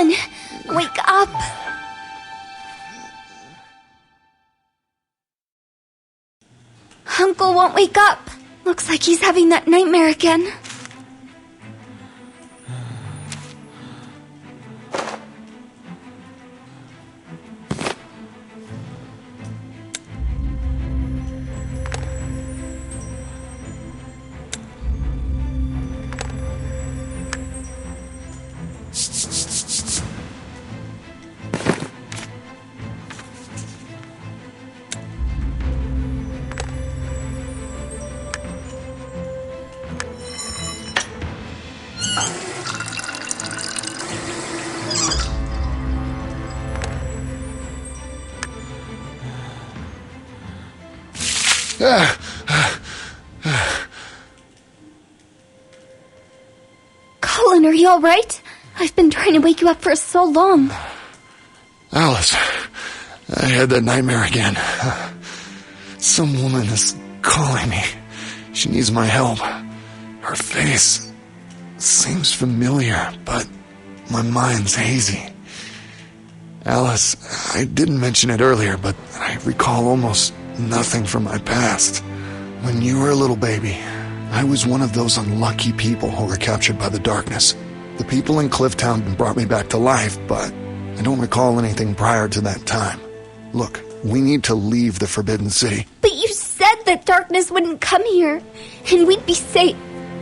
Colin, wake up! Uncle won't wake up. Looks like he's having that nightmare again. Colin, are you alright? I've been trying to wake you up for so long. Alice, I had that nightmare again. Some woman is calling me. She needs my help. Her face seems familiar, but my mind's hazy. Alice, I didn't mention it earlier, but I recall almost nothing from my past. When you were a little baby, I was one of those unlucky people who were captured by the darkness. The people in Clifftown brought me back to life, but I don't recall anything prior to that time. Look, we need to leave the Forbidden City. But you said that darkness wouldn't come here, and we'd be safe.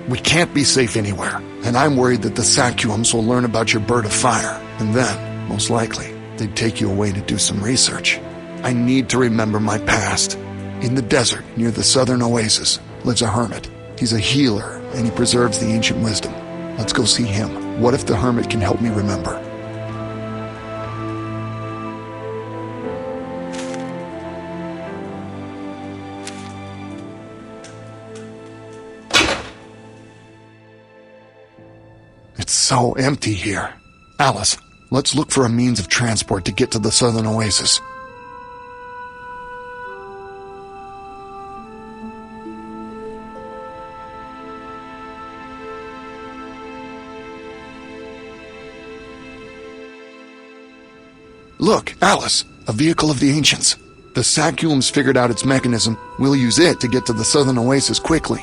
We can't be safe anywhere, and I'm worried that the Sacuums will learn about your bird of fire, and then, most likely, they'd take you away to do some research. I need to remember my past. In the desert, near the southern oasis, lives a hermit. He's a healer, and he preserves the ancient wisdom. Let's go see him. What if the hermit can help me remember? It's so empty here. Alice, let's look for a means of transport to get to the southern oasis. Look, Alice, a vehicle of the ancients. The Sacuums figured out its mechanism. We'll use it to get to the southern oasis quickly.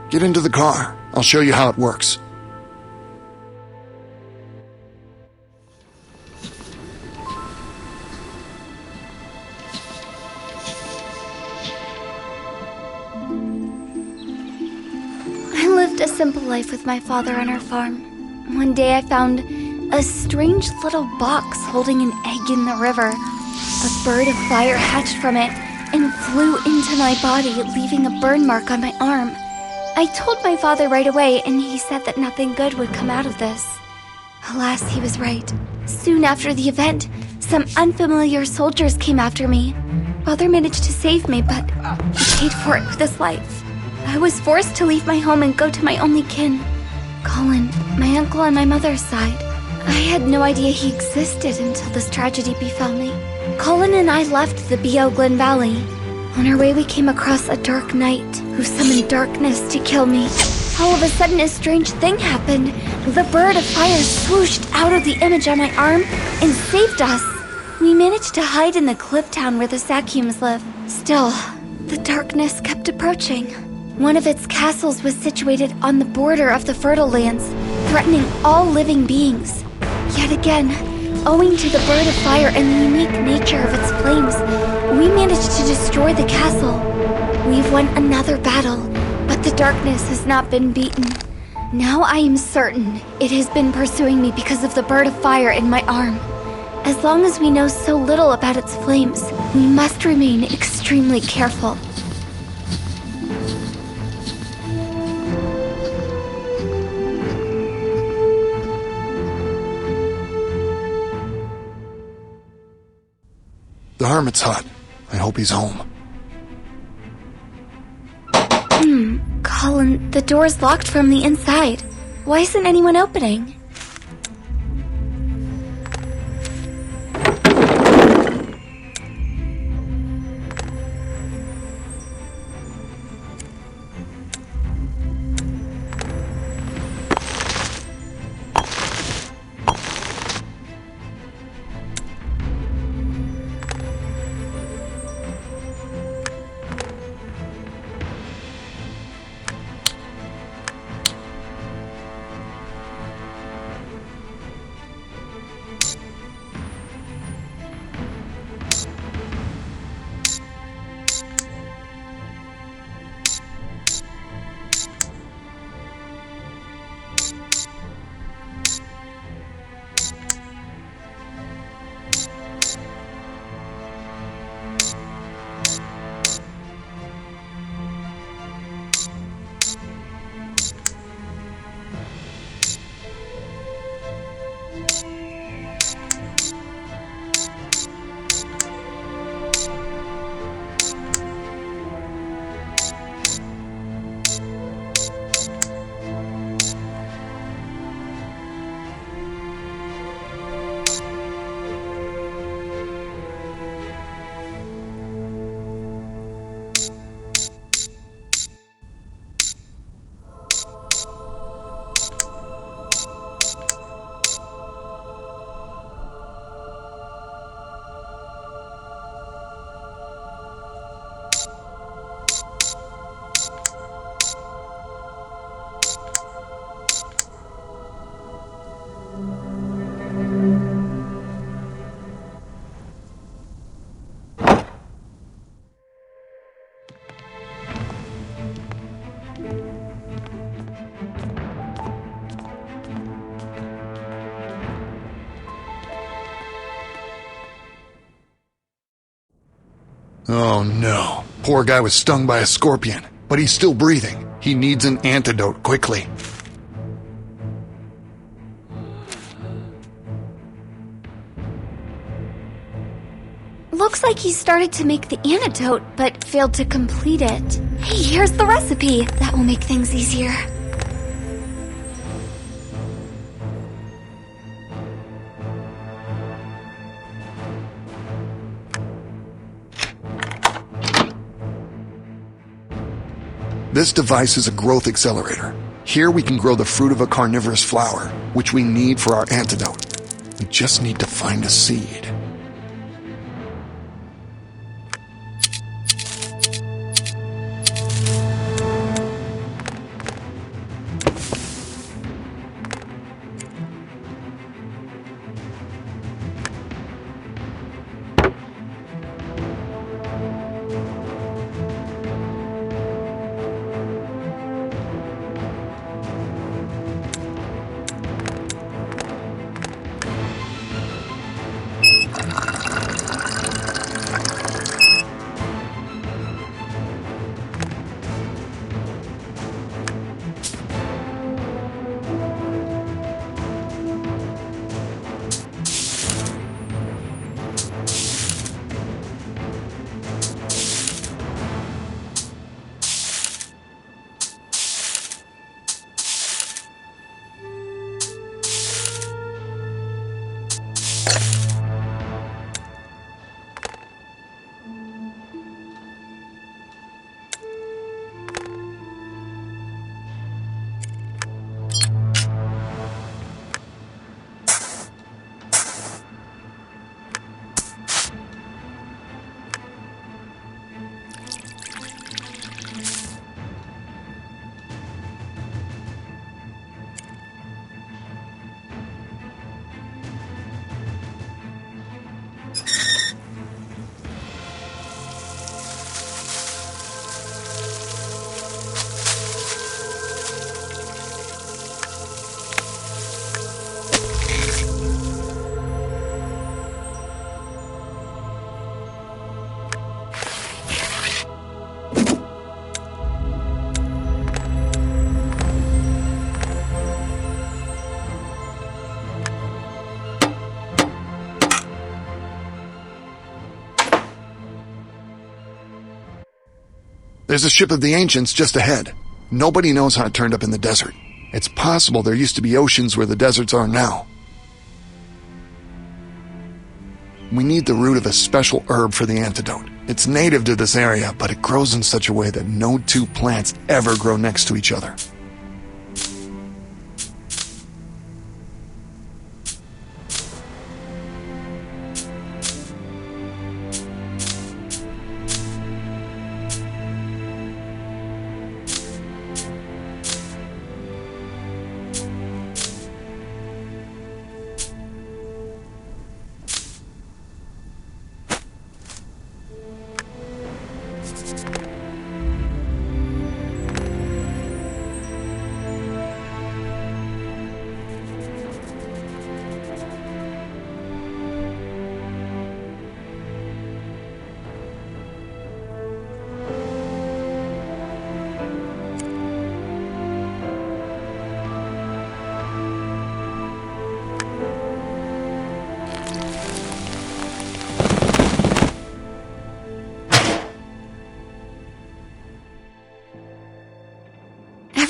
Get into the car. I'll show you how it works. simple life with my father on our farm. One day I found a strange little box holding an egg in the river. A bird of fire hatched from it and flew into my body, leaving a burn mark on my arm. I told my father right away, and he said that nothing good would come out of this. Alas, he was right. Soon after the event, some unfamiliar soldiers came after me. Father managed to save me, but he paid for it with his life. I was forced to leave my home and go to my only kin, Colin, my uncle on my mother's side. I had no idea he existed until this tragedy befell me. Colin and I left the B.O. Glen Valley. On our way, we came across a dark knight who summoned darkness to kill me. All of a sudden, a strange thing happened. The bird of fire swooshed out of the image on my arm and saved us. We managed to hide in the cliff town where the Sakyums live. Still, the darkness kept approaching. One of its castles was situated on the border of the Fertile Lands, threatening all living beings. Yet again, owing to the bird of fire and the unique nature of its flames, we managed to destroy the castle. We've won another battle, but the darkness has not been beaten. Now I am certain it has been pursuing me because of the bird of fire in my arm. As long as we know so little about its flames, we must remain extremely careful. The hermit's hut. I hope he's home. Colin, the door's locked from the inside. Why isn't anyone opening? Oh no. Poor guy was stung by a scorpion, but he's still breathing. He needs an antidote quickly. Looks like he started to make the antidote, but failed to complete it. Hey, here's the recipe. That will make things easier. This device is a growth accelerator. Here we can grow the fruit of a carnivorous flower, which we need for our antidote. We just need to find a seed. There's a ship of the ancients just ahead. Nobody knows how it turned up in the desert. It's possible there used to be oceans where the deserts are now. We need the root of a special herb for the antidote. It's native to this area, but it grows in such a way that no two plants ever grow next to each other.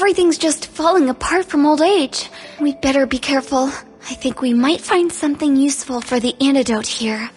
Everything's just falling apart from old age. We'd better be careful. I think we might find something useful for the antidote here.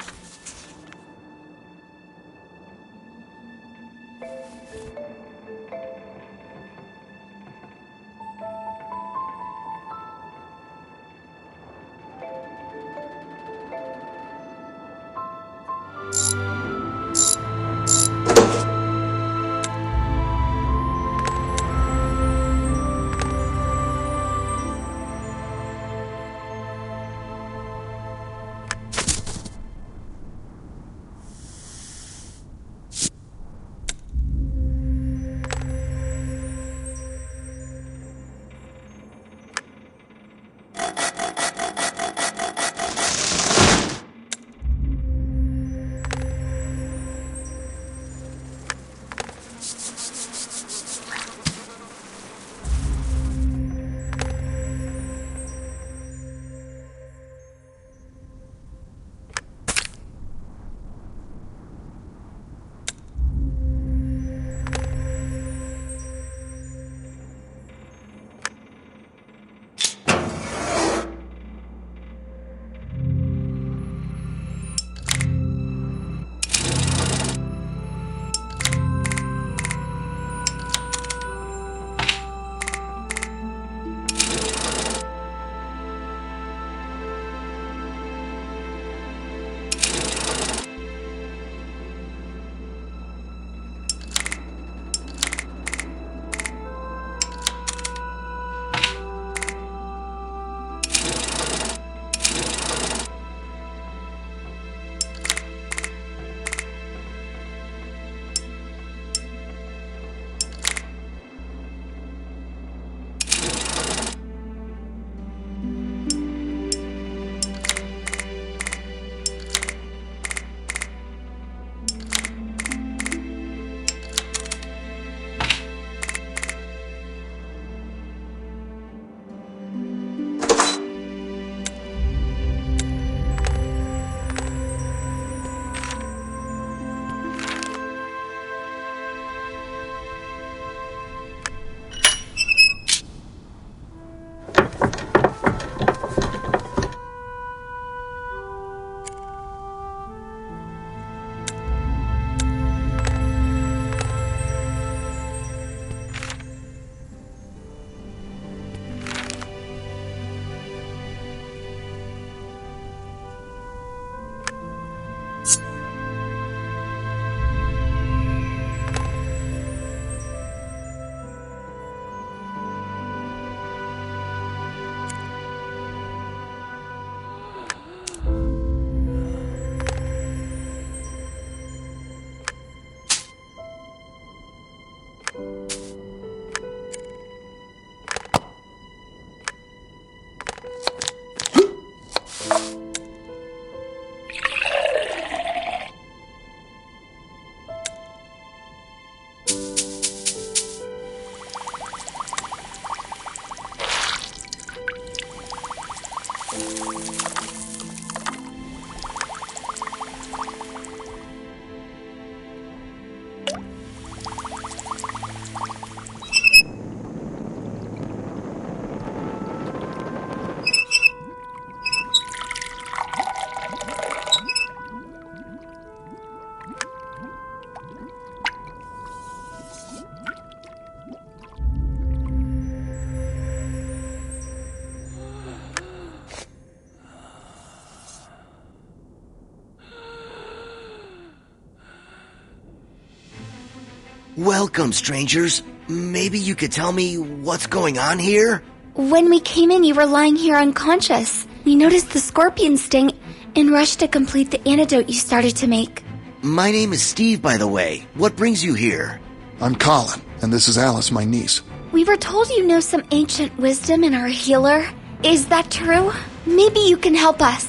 Welcome, strangers. Maybe you could tell me what's going on here? When we came in, you were lying here unconscious. We noticed the scorpion sting and rushed to complete the antidote you started to make. My name is Steve, by the way. What brings you here? I'm Colin, and this is Alice, my niece. We were told you know some ancient wisdom and are a healer. Is that true? Maybe you can help us.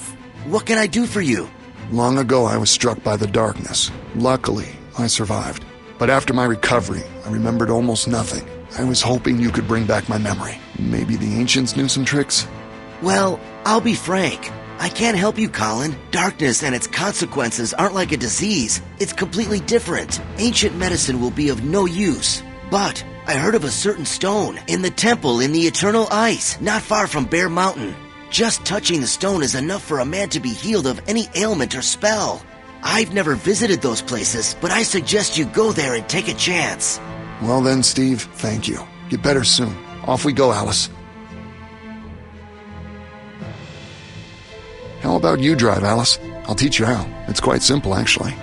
What can I do for you? Long ago, I was struck by the darkness. Luckily, I survived. But after my recovery, I remembered almost nothing. I was hoping you could bring back my memory. Maybe the ancients knew some tricks? Well, I'll be frank. I can't help you, Colin. Darkness and its consequences aren't like a disease. It's completely different. Ancient medicine will be of no use. But I heard of a certain stone in the temple in the eternal ice, not far from Bear Mountain. Just touching the stone is enough for a man to be healed of any ailment or spell. I've never visited those places, but I suggest you go there and take a chance. Well then, Steve, thank you. Get better soon. Off we go, Alice. How about you drive, Alice? I'll teach you how. It's quite simple, actually.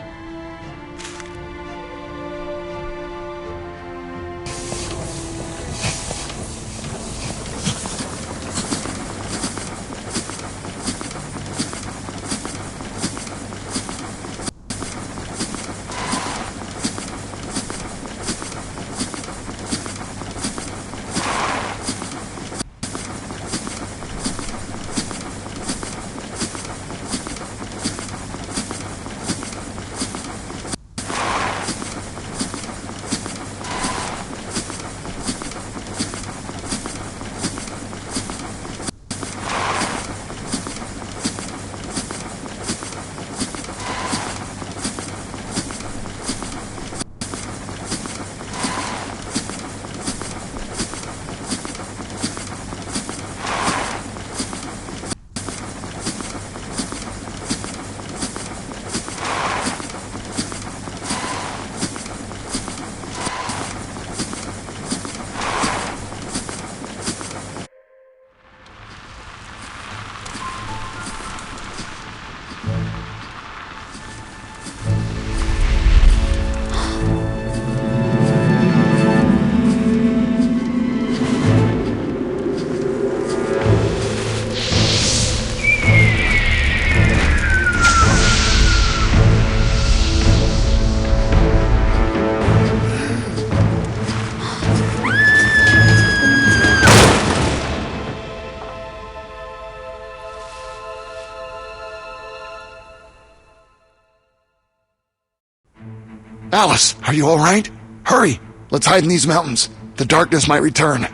Alice, are you all right? Hurry! Let's hide in these mountains. The darkness might return.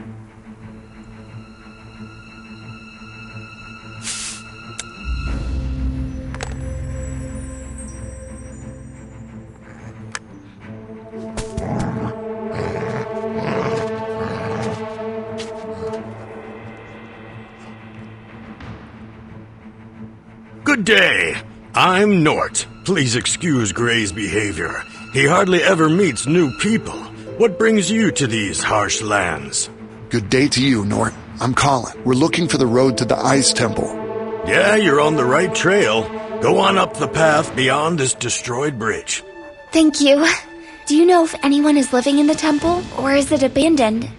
Good day. I'm Nort. Please excuse Gray's behavior. He hardly ever meets new people. What brings you to these harsh lands? Good day to you, Nort. I'm Colin. We're looking for the road to the Ice Temple. Yeah, you're on the right trail. Go on up the path beyond this destroyed bridge. Thank you. Do you know if anyone is living in the temple, or is it abandoned?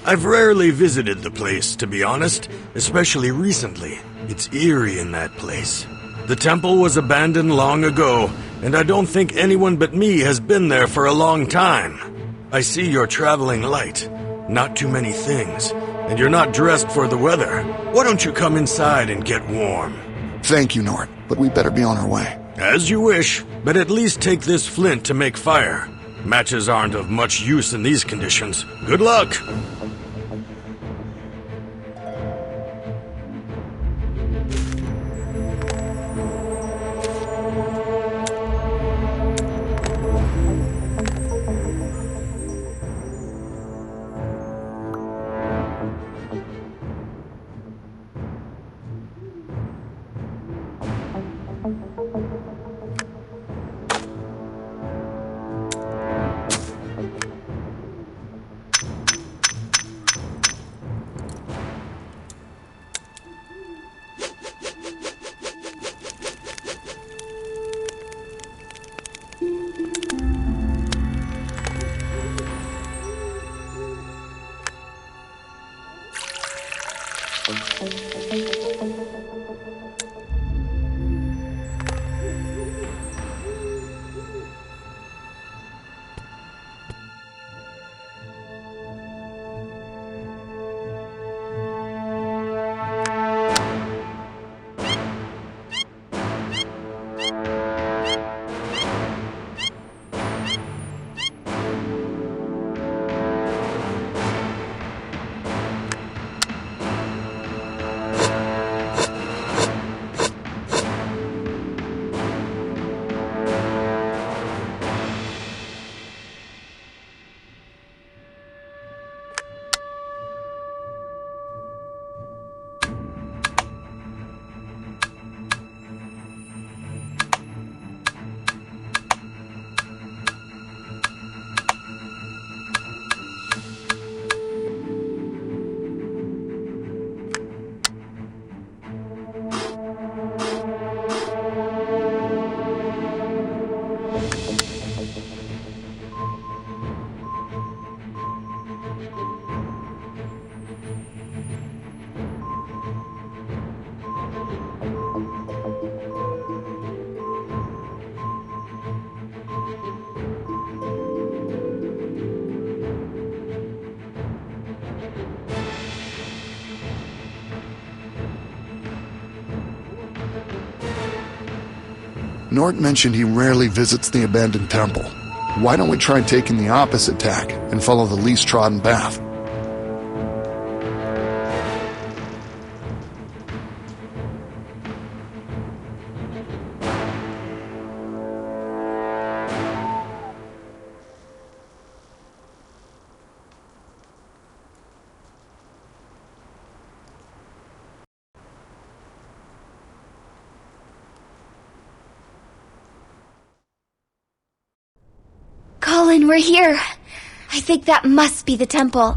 I've rarely visited the place, to be honest, especially recently. It's eerie in that place. The temple was abandoned long ago, and I don't think anyone but me has been there for a long time. I see you're traveling light. Not too many things, and you're not dressed for the weather. Why don't you come inside and get warm? Thank you, Nort, but we better be on our way. As you wish, but at least take this flint to make fire. Matches aren't of much use in these conditions. Good luck! Nort mentioned he rarely visits the abandoned temple. Why don't we try taking the opposite tack and follow the least trodden path? Colin, we're here. I think that must be the temple.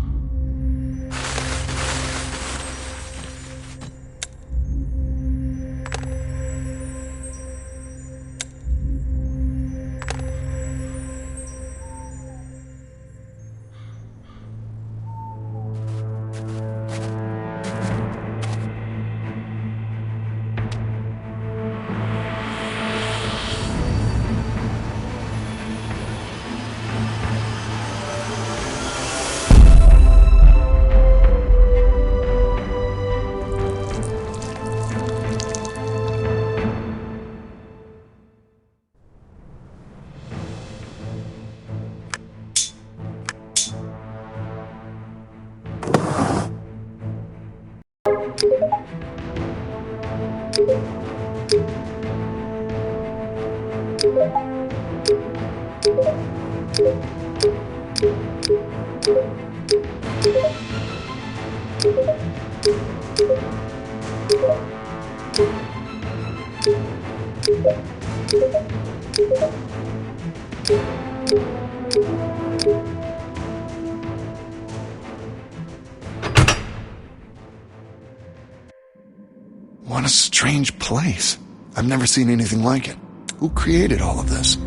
What a strange place. I've never seen anything like it. Who created all of this?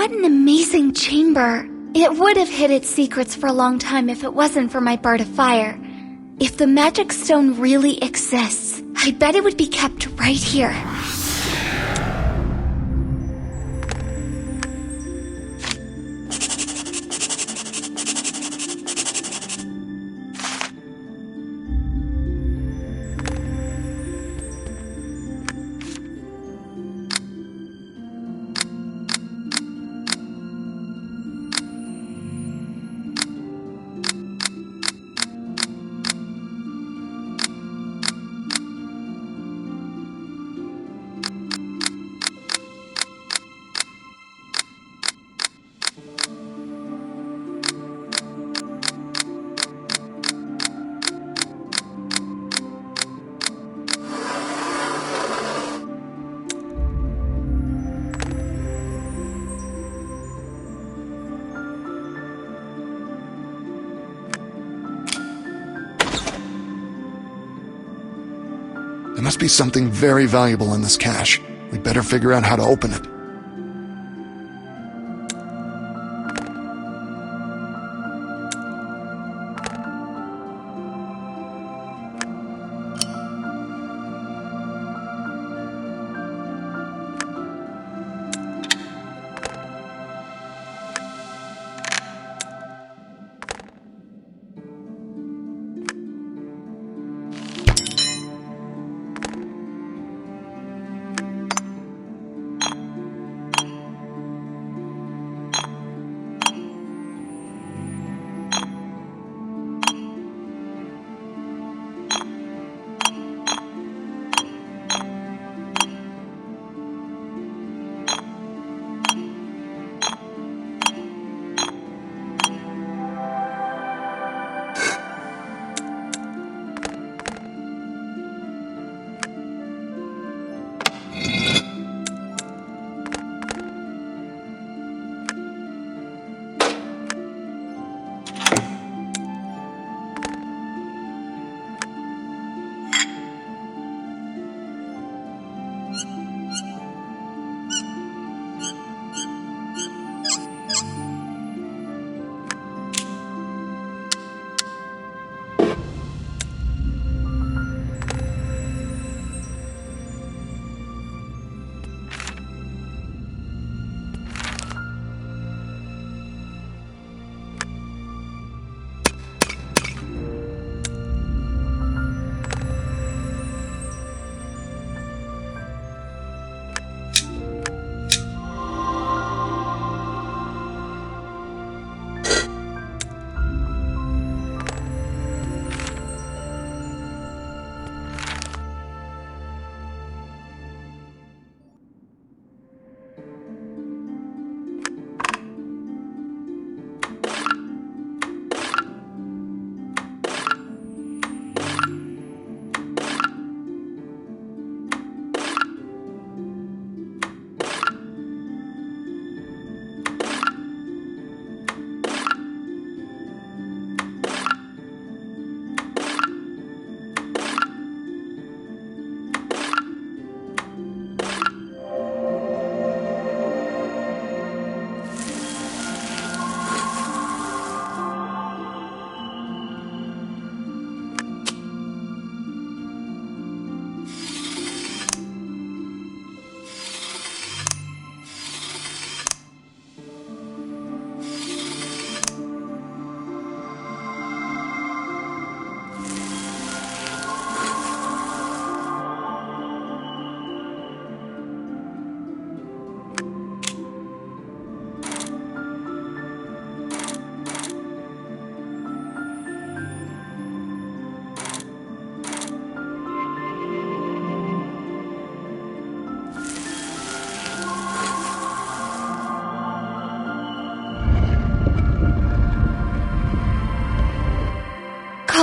What an amazing chamber. It would have hid its secrets for a long time if it wasn't for my bird of fire. If the magic stone really exists, I bet it would be kept right here. There must be something very valuable in this cache. We'd better figure out how to open it.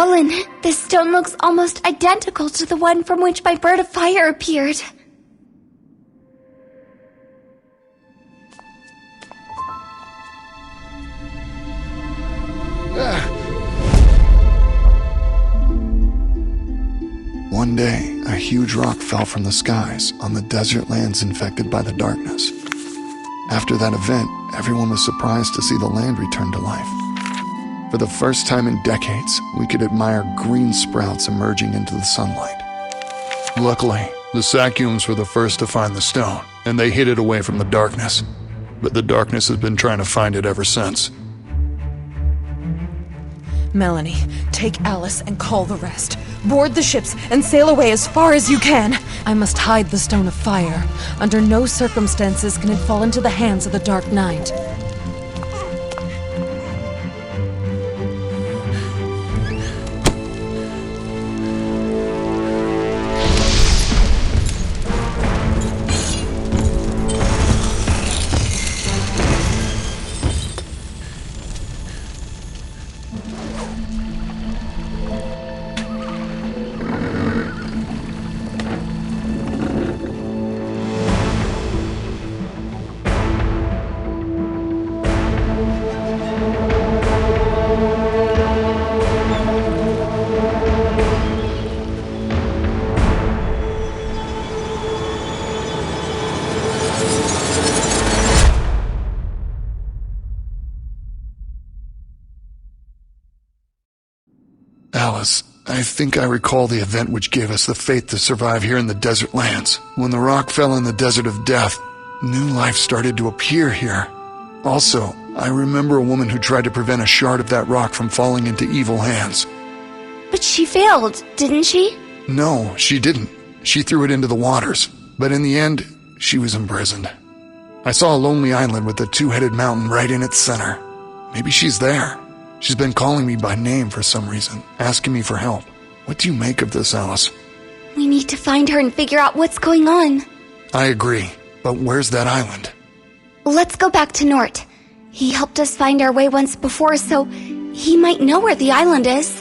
Colin, this stone looks almost identical to the one from which my bird of fire appeared. One day, a huge rock fell from the skies on the desert lands infected by the darkness. After that event, everyone was surprised to see the land return to life. For the first time in decades, we could admire green sprouts emerging into the sunlight. Luckily, the Sakyums were the first to find the stone, and they hid it away from the darkness. But the darkness has been trying to find it ever since. Melanie, take Alice and call the rest. Board the ships and sail away as far as you can. I must hide the Stone of Fire. Under no circumstances can it fall into the hands of the Dark Knight. Alice, I think I recall the event which gave us the faith to survive here in the desert lands. When the rock fell in the desert of death, new life started to appear here. Also, I remember a woman who tried to prevent a shard of that rock from falling into evil hands. But she failed, didn't she? No, she didn't. She threw it into the waters. But in the end, she was imprisoned. I saw a lonely island with a two-headed mountain right in its center. Maybe she's there. She's been calling me by name for some reason, asking me for help. What do you make of this, Alice? We need to find her and figure out what's going on. I agree, but where's that island? Let's go back to Nort. He helped us find our way once before, so he might know where the island is.